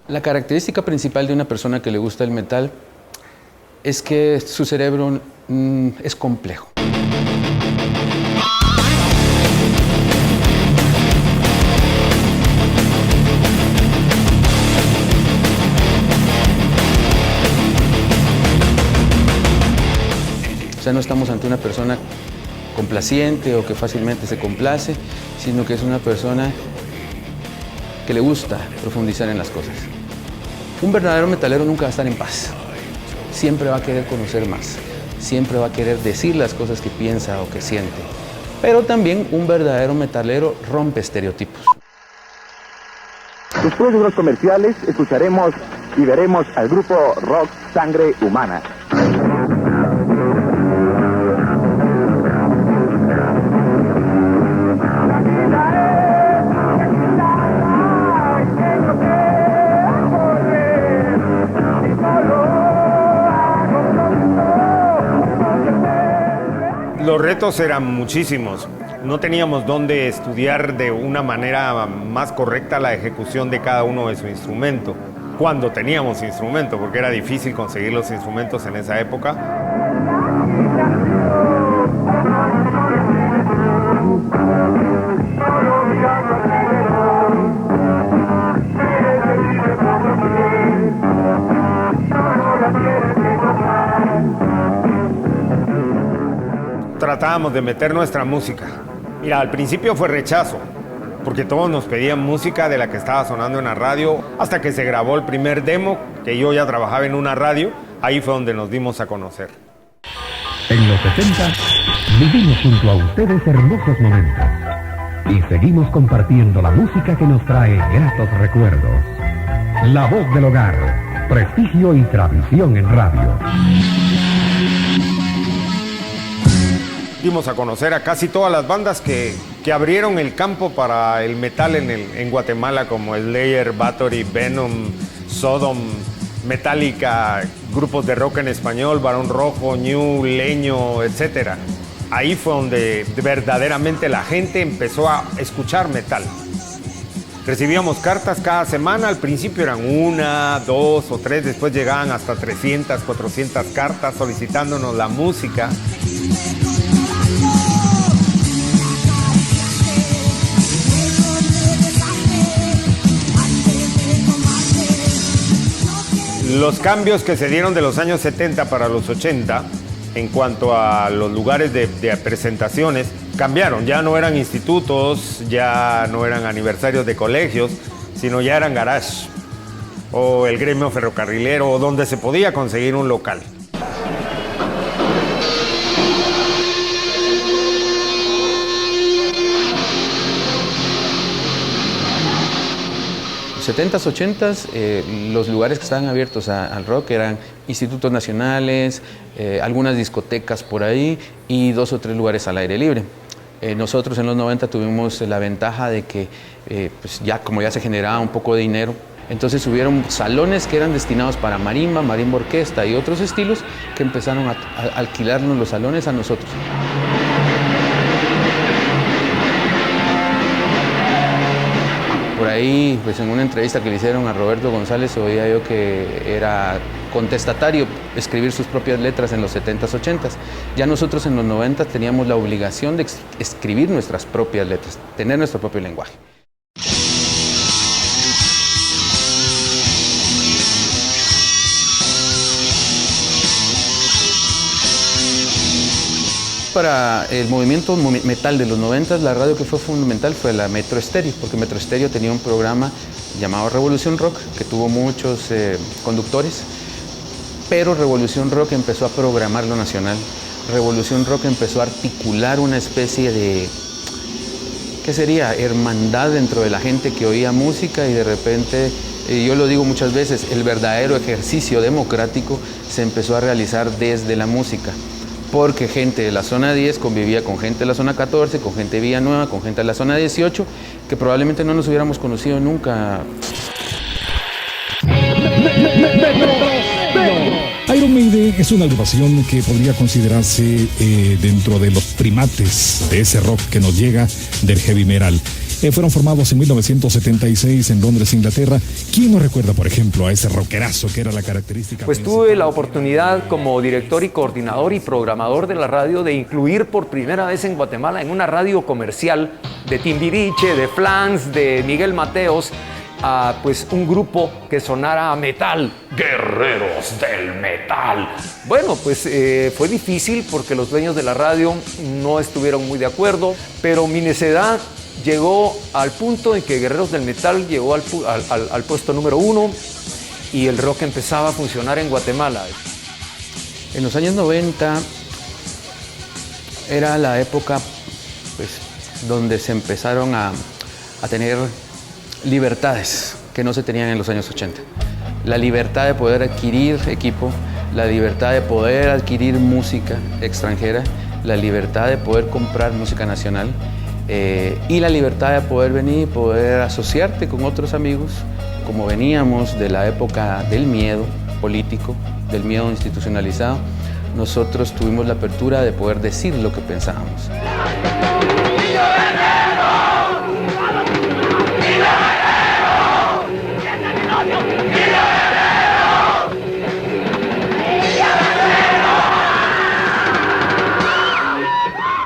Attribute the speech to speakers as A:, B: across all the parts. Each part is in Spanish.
A: La característica principal de una persona que le gusta el metal es que su cerebro es complejo. O sea, no estamos ante una persona complaciente o que fácilmente se complace, sino que es una persona que le gusta profundizar en las cosas. Un verdadero metalero nunca va a estar en paz. Siempre va a querer conocer más. Siempre va a querer decir las cosas que piensa o que siente. Pero también un verdadero metalero rompe estereotipos.
B: Después de unos comerciales, escucharemos y veremos al grupo rock Sangre Humana.
C: Los retos eran muchísimos. No teníamos dónde estudiar de una manera más correcta la ejecución de cada uno de su instrumento. Cuando teníamos instrumento, porque era difícil conseguir los instrumentos en esa época. Tratábamos de meter nuestra música. Mira, al principio fue rechazo, porque todos nos pedían música de la que estaba sonando en la radio, hasta que se grabó el primer demo, que yo ya trabajaba en una radio, ahí fue donde nos dimos a conocer.
D: En los 70 vivimos junto a ustedes hermosos momentos y seguimos compartiendo la música que nos trae gratos recuerdos. La voz del hogar, prestigio y tradición en radio.
C: Dimos a conocer a casi todas las bandas que abrieron el campo para el metal en Guatemala, como Slayer, Bathory, Venom, Sodom, Metallica, grupos de rock en español, Barón Rojo, New, Leño, etc. Ahí fue donde verdaderamente la gente empezó a escuchar metal. Recibíamos cartas cada semana, al principio eran 1, 2 o 3, después llegaban hasta 300, 400 cartas solicitándonos la música. Los cambios que se dieron de los años 70 para los 80 en cuanto a los lugares de presentaciones cambiaron. Ya no eran institutos, ya no eran aniversarios de colegios, sino ya eran garage o el gremio ferrocarrilero o donde se podía conseguir un local.
A: En los 70s, 80s, los lugares que estaban abiertos al rock eran institutos nacionales, algunas discotecas por ahí y 2 o 3 lugares al aire libre. Nosotros en los 90 tuvimos la ventaja de que pues como ya se generaba un poco de dinero, entonces hubieron salones que eran destinados para marimba, marimba orquesta y otros estilos que empezaron a alquilarnos los salones a nosotros. Por ahí, pues en una entrevista que le hicieron a Roberto González, oía yo que era contestatario escribir sus propias letras en los 70s, 80s. Ya nosotros en los 90 teníamos la obligación de escribir nuestras propias letras, tener nuestro propio lenguaje. Para el movimiento metal de los 90, la radio que fue fundamental fue la Metro Estéreo, porque Metro Estéreo tenía un programa llamado Revolución Rock, que tuvo muchos conductores, pero Revolución Rock empezó a programar lo nacional. Revolución Rock empezó a articular una especie de, ¿qué sería?, hermandad dentro de la gente que oía música y de repente, yo lo digo muchas veces, el verdadero ejercicio democrático se empezó a realizar desde la música. Porque gente de la zona 10 convivía con gente de la zona 14, con gente de Villanueva, con gente de la zona 18, que probablemente no nos hubiéramos conocido nunca.
E: Iron Maiden es una agrupación que podría considerarse dentro de los primates de ese rock que nos llega del heavy metal. fueron formados en 1976 en Londres, Inglaterra. ¿Quién no recuerda, por ejemplo, a ese rockerazo que era la característica?
F: Pues tuve la oportunidad como director y coordinador y programador de la radio de incluir por primera vez en Guatemala en una radio comercial de Timbiriche, de Flans, de Miguel Mateos, a pues un grupo que sonara a metal, Guerreros del Metal. Bueno, pues fue difícil porque los dueños de la radio no estuvieron muy de acuerdo, pero mi necedad llegó al punto en que Guerreros del Metal llegó al puesto número 1 y el rock empezaba a funcionar en Guatemala.
A: En los años 90 era la época pues, donde se empezaron a tener libertades que no se tenían en los años 80. La libertad de poder adquirir equipo, la libertad de poder adquirir música extranjera, la libertad de poder comprar música nacional y la libertad de poder venir y poder asociarte con otros amigos, como veníamos de la época del miedo político, del miedo institucionalizado. Nosotros tuvimos la apertura de poder decir lo que pensábamos.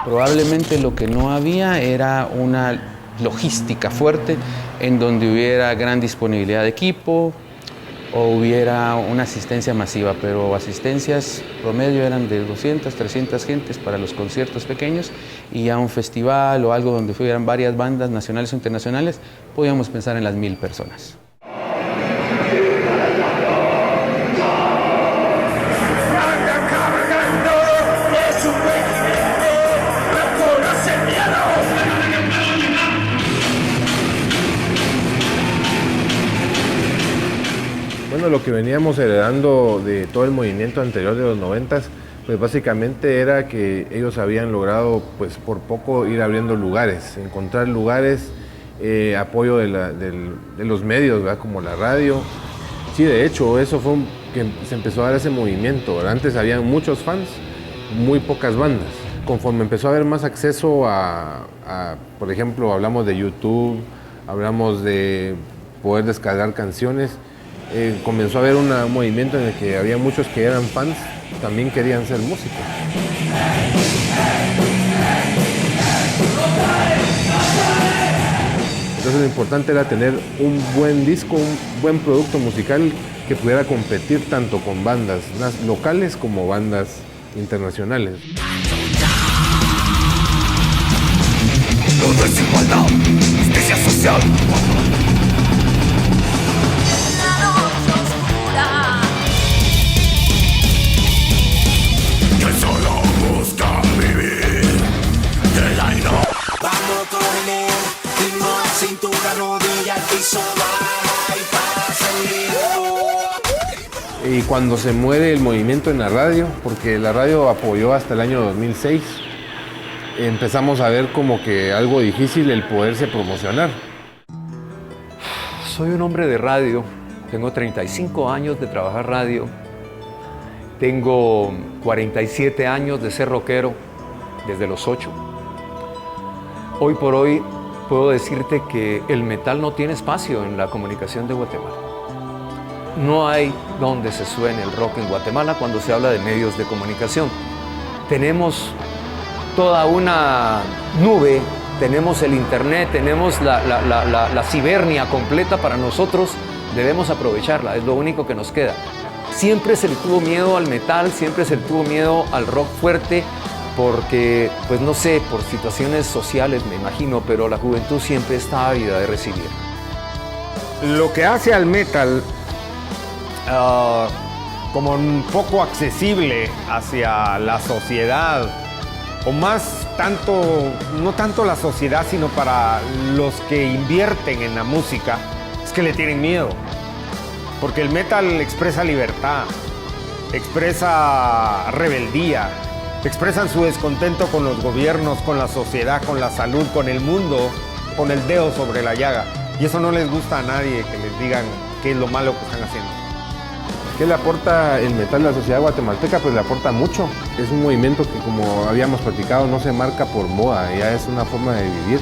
A: Probablemente lo que no había era una logística fuerte en donde hubiera gran disponibilidad de equipo o hubiera una asistencia masiva, pero asistencias promedio eran de 200, 300 gentes para los conciertos pequeños y a un festival o algo donde fueran varias bandas nacionales o internacionales, podíamos pensar en las 1000 personas.
G: Bueno, lo que veníamos heredando de todo el movimiento anterior de los 90s, pues básicamente era que ellos habían logrado, pues por poco, ir abriendo lugares, encontrar lugares, apoyo de los medios, ¿verdad? Como la radio. Sí, de hecho, eso fue que se empezó a dar ese movimiento, ¿verdad? Antes había muchos fans, muy pocas bandas. Conforme empezó a haber más acceso por ejemplo, hablamos de YouTube, hablamos de poder descargar canciones, comenzó a haber un movimiento en el que había muchos que eran fans, también querían ser músicos. Entonces lo importante era tener un buen disco, un buen producto musical que pudiera competir tanto con bandas locales como bandas internacionales.
H: No desigualdad, justicia social. Que solo busca vivir del aire. Vamos con él, ritmo de cintura, rodilla al piso, baja y pasa el ritmo.
G: Y cuando se muere el movimiento en la radio, porque la radio apoyó hasta el año 2006, empezamos a ver como que algo difícil el poderse promocionar.
F: Soy un hombre de radio, tengo 35 años de trabajar radio, tengo 47 años de ser rockero desde los 8. Hoy por hoy puedo decirte que el metal no tiene espacio en la comunicación de Guatemala. No hay donde se suene el rock en Guatemala cuando se habla de medios de comunicación. Tenemos toda una nube, tenemos el internet, tenemos la cibernia completa para nosotros, debemos aprovecharla, es lo único que nos queda. Siempre se le tuvo miedo al metal, siempre se le tuvo miedo al rock fuerte, porque, pues no sé, por situaciones sociales me imagino, pero la juventud siempre está ávida de recibir.
C: Lo que hace al metal como un poco accesible hacia la sociedad, o más no tanto la sociedad, sino para los que invierten en la música, es que le tienen miedo. Porque el metal expresa libertad, expresa rebeldía, expresan su descontento con los gobiernos, con la sociedad, con la salud, con el mundo, con el dedo sobre la llaga. Y eso no les gusta a nadie, que les digan qué es lo malo que están haciendo.
G: ¿Qué le aporta el metal a la sociedad guatemalteca? Pues le aporta mucho. Es un movimiento que, como habíamos platicado, no se marca por moda, ya es una forma de vivir.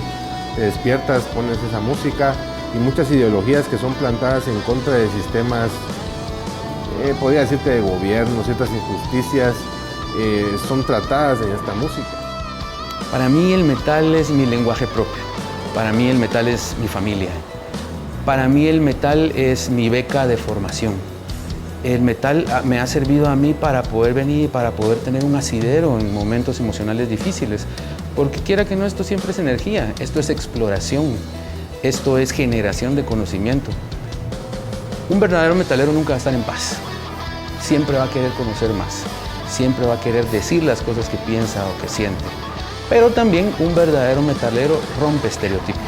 G: te despiertas, pones esa música y muchas ideologías que son plantadas en contra de sistemas, podría decirte de gobierno, ciertas injusticias, son tratadas en esta música.
A: Para mí el metal es mi lenguaje propio, para mí el metal es mi familia, para mí el metal es mi beca de formación. El metal me ha servido a mí para poder venir y para poder tener un asidero en momentos emocionales difíciles, porque quiera que no, esto siempre es energía, esto es exploración, esto es generación de conocimiento. Un verdadero metalero nunca va a estar en paz, siempre va a querer conocer más, siempre va a querer decir las cosas que piensa o que siente, pero también un verdadero metalero rompe estereotipos.